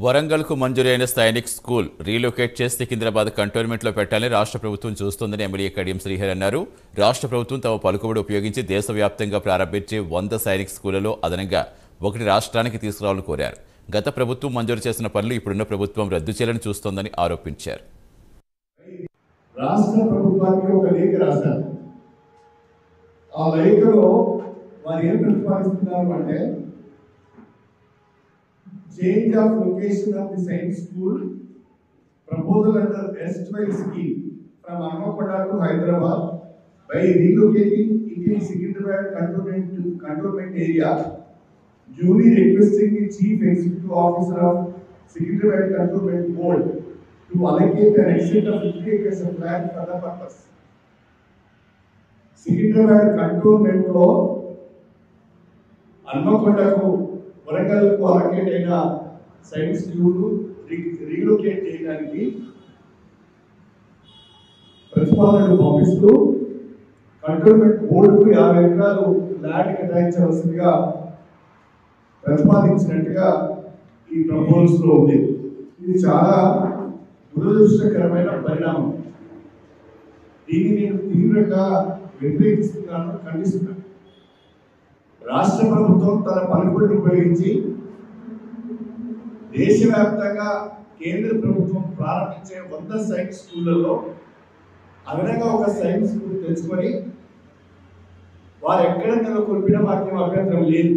వరంగల్కు మంజూరైన Sainik school relocate చేసి సికింద్రాబాద్ కంటోన్మెంట్లో పెట్టాలని రాష్ట్ర ప్రభుత్వం చూస్తోందని ఎమ్మెల్యే కడియం శ్రీహరి అన్నారు. రాష్ట్ర ప్రభుత్వం తమ పలుకుబడి ఉపయోగించి దేశవ్యాప్తంగా ప్రారంభించే 100 సైనిక్ స్కూళ్లలో అదనంగా ఒకటి రాష్ట్రానికి తీసుకురావాలని కోరారు. గత ప్రభుత్వం మంజూరు చేసిన పనులు ఇప్పుడున్న ప్రభుత్వం రద్దు చేయాలని చూస్తోందని ఆరోపించారు. రాష్ట్ర ప్రభుత్వానికి ఒక లేఖ రాశారు. ఆ లేఖలో వారు ఏం ప్రతిపాదిస్తున్నారు అంటే change of location of the science school proposal under erstwhile scheme from Hanakoda to Hyderabad by relocating it in Secunderabad cantonment area, duly requesting the Chief Executive Officer of Secunderabad Cantonment Board to allocate an extent of 50 acres of land for the purpose. Secunderabad Cantonment lo Hanakodaku వరంగల్కు allocate అయిన science school relocate చేయడానికి ప్రతిపాదనలు పంపిస్తూ cantonment బోర్డుకు 50 ఎకరాలు land కేటాయించవలసిందిగా ప్రతిపాదించినట్టుగా ఈ proposals లో ఉంది. ఇది చాలా దురదృష్టకరమైన పరిణామం. దీన్ని నేను తీవ్రంగా వ్యతిరేకిస్తున్నాను, ఖండిస్తున్నాను. రాష్ట్ర ప్రభుత్వం తన పలుకుబడిని ఉపయోగించి దేశవ్యాప్తంగా కేంద్ర ప్రభుత్వం ప్రారంభించే 100 సైన్స్ స్కూళ్లలో అదనంగా ఒక సైన్స్ స్కూల్ తెచ్చుకొని వారు ఎక్కడ నెలకొల్పినా మాకేం అభ్యంతరం లేదు.